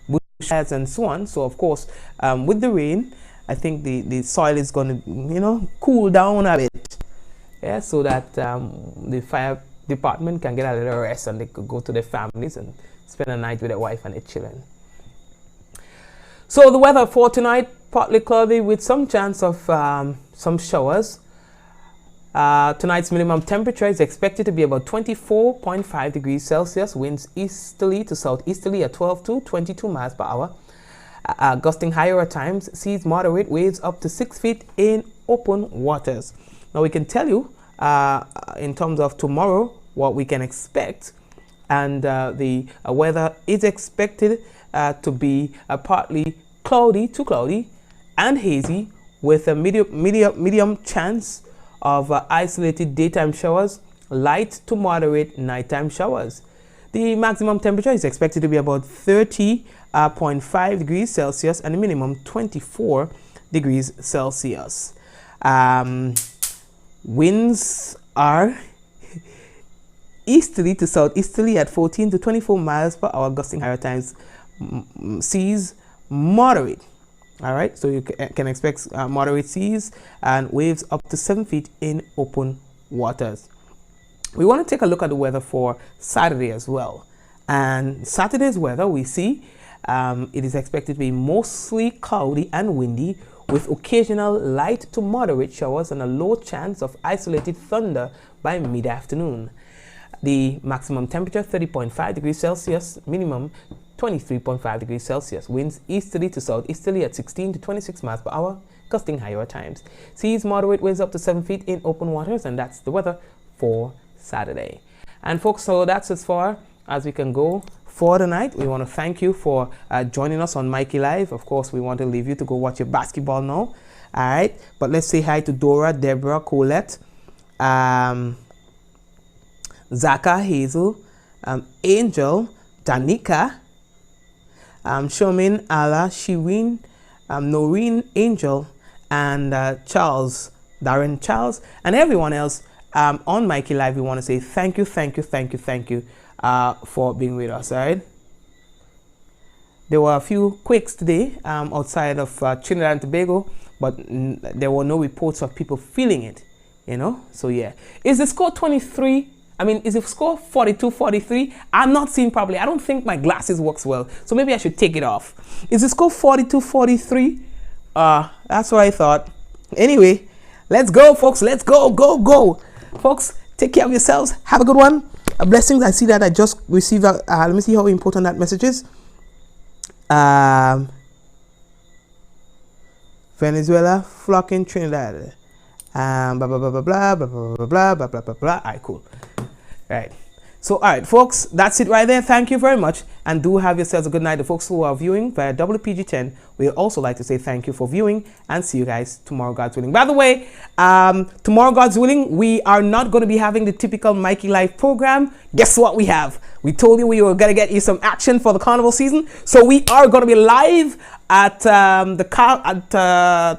bushfires and so on. So of course, with the rain, I think the soil is going to cool down a bit, yeah, so that the fire department can get a little rest and they could go to their families and spend a night with their wife and their children. So the weather for tonight, partly cloudy with some chance of some showers. Tonight's minimum temperature is expected to be about 24.5 degrees Celsius. Winds easterly to southeasterly at 12 to 22 miles per hour. Gusting higher at times, seas moderate, waves up to 6 feet in open waters. Now we can tell you in terms of tomorrow what we can expect. and the weather is expected to be partly cloudy to cloudy and hazy with a medium chance of isolated daytime showers, light to moderate nighttime showers. The maximum temperature is expected to be about 30.5 degrees Celsius and a minimum 24 degrees Celsius. Winds are easterly to southeasterly at 14 to 24 miles per hour, gusting higher times. Seas moderate. All right, so you can expect moderate seas and waves up to 7 feet in open waters. We want to take a look at the weather for Saturday as well. And Saturday's weather, we see it is expected to be mostly cloudy and windy with occasional light to moderate showers and a low chance of isolated thunder by mid-afternoon. The maximum temperature 30.5 degrees Celsius, minimum 23.5 degrees Celsius. Winds easterly to southeasterly at 16 to 26 miles per hour, gusting higher at times. Seas moderate, winds up to 7 feet in open waters, and that's the weather for Saturday. And folks, so that's as far as we can go for tonight. We want to thank you for joining us on Mikey Live. Of course, we want to leave you to go watch your basketball now. All right, but let's say hi to Dora, Deborah, Colette, Zaka, Hazel, Angel, Danica, Shomin, Ala, Shireen, Noreen, Angel, and Charles, Darren Charles, and everyone else on Mikey Live. We want to say thank you for being with us. All right. There were a few quakes today outside of Trinidad and Tobago, but there were no reports of people feeling it. You know. So yeah, is the score 23? I mean, is the score 42-43? I'm not seeing properly. I don't think my glasses works well, so maybe I should take it off. Is the score 42-43? That's what I thought. Anyway, let's go, folks. Let's go. Folks, take care of yourselves. Have a good one. Blessings. I see that I just received. Let me see how important that message is. Venezuela flocking Trinidad. Blah blah blah blah blah blah blah blah blah blah blah blah. All right, cool. Right. So, all right, folks, that's it right there. Thank you very much, and do have yourselves a good night. The folks who are viewing via WPG10, we also like to say thank you for viewing, and see you guys tomorrow, God's willing. By the way, tomorrow, God's willing, we are not going to be having the typical Mikey Live program. Guess what we have? We told you we were going to get you some action for the carnival season, so we are going to be live at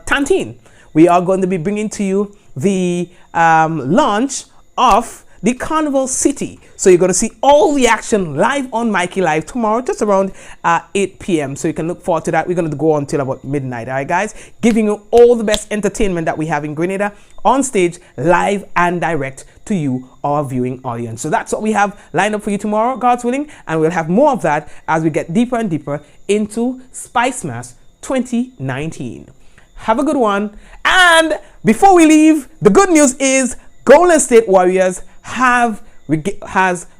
Tantine. We are going to be bringing to you the launch of the Carnival City. So you're going to see all the action live on Mikey Live tomorrow, just around 8 p.m. So you can look forward to that. We're going to go until about midnight. All right, guys? Giving you all the best entertainment that we have in Grenada on stage, live and direct to you, our viewing audience. So that's what we have lined up for you tomorrow, God's willing. And we'll have more of that as we get deeper and deeper into Spice Mass 2019. Have a good one. And before we leave, the good news is Golden State Warriors has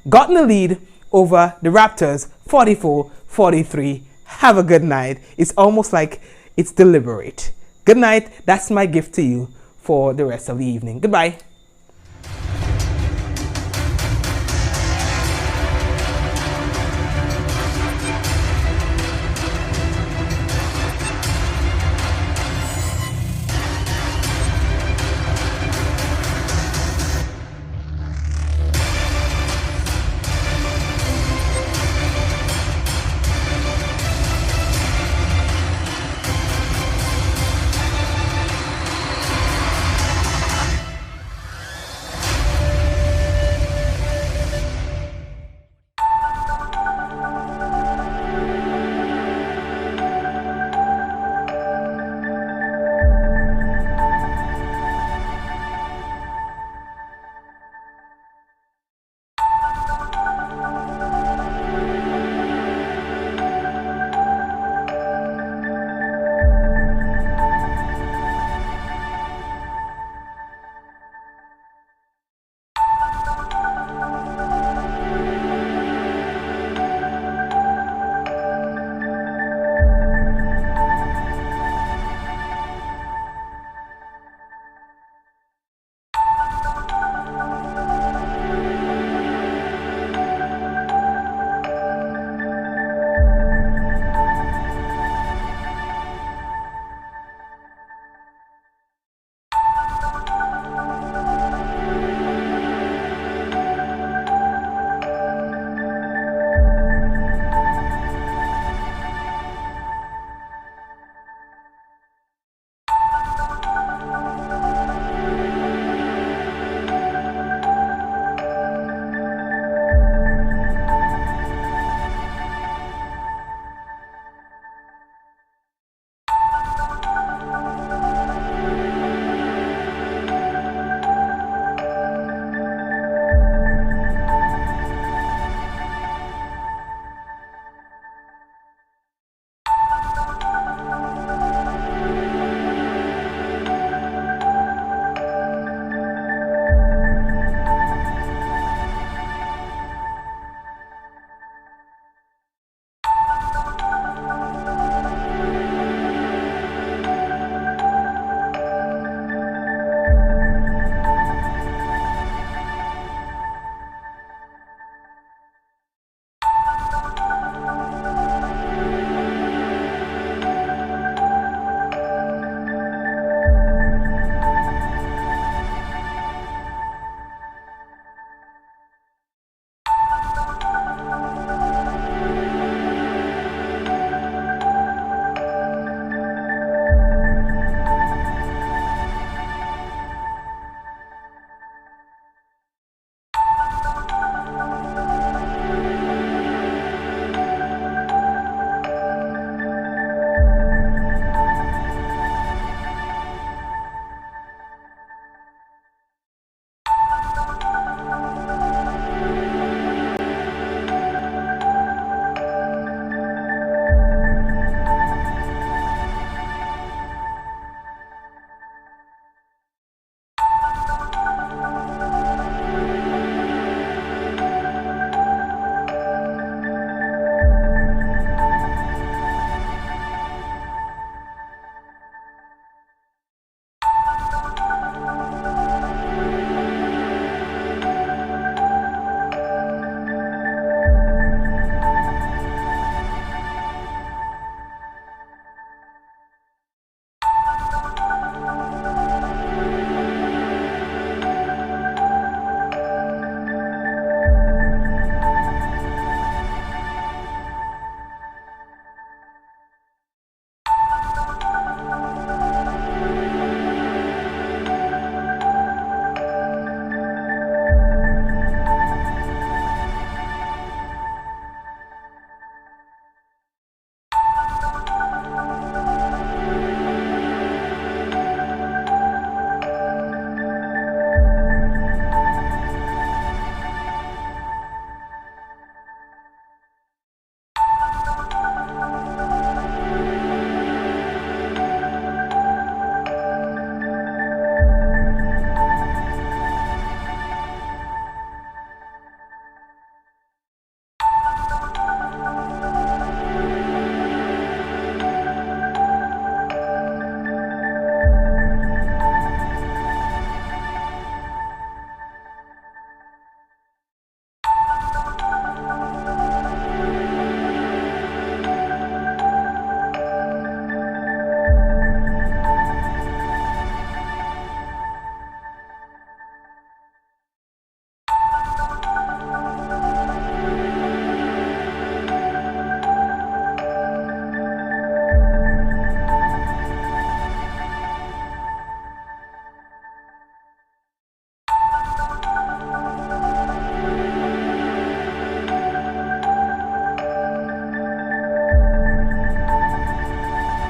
gotten the lead over the Raptors 44-43. Have a good night. It's almost like it's deliberate. Good night. That's my gift to you for the rest of the evening. Goodbye.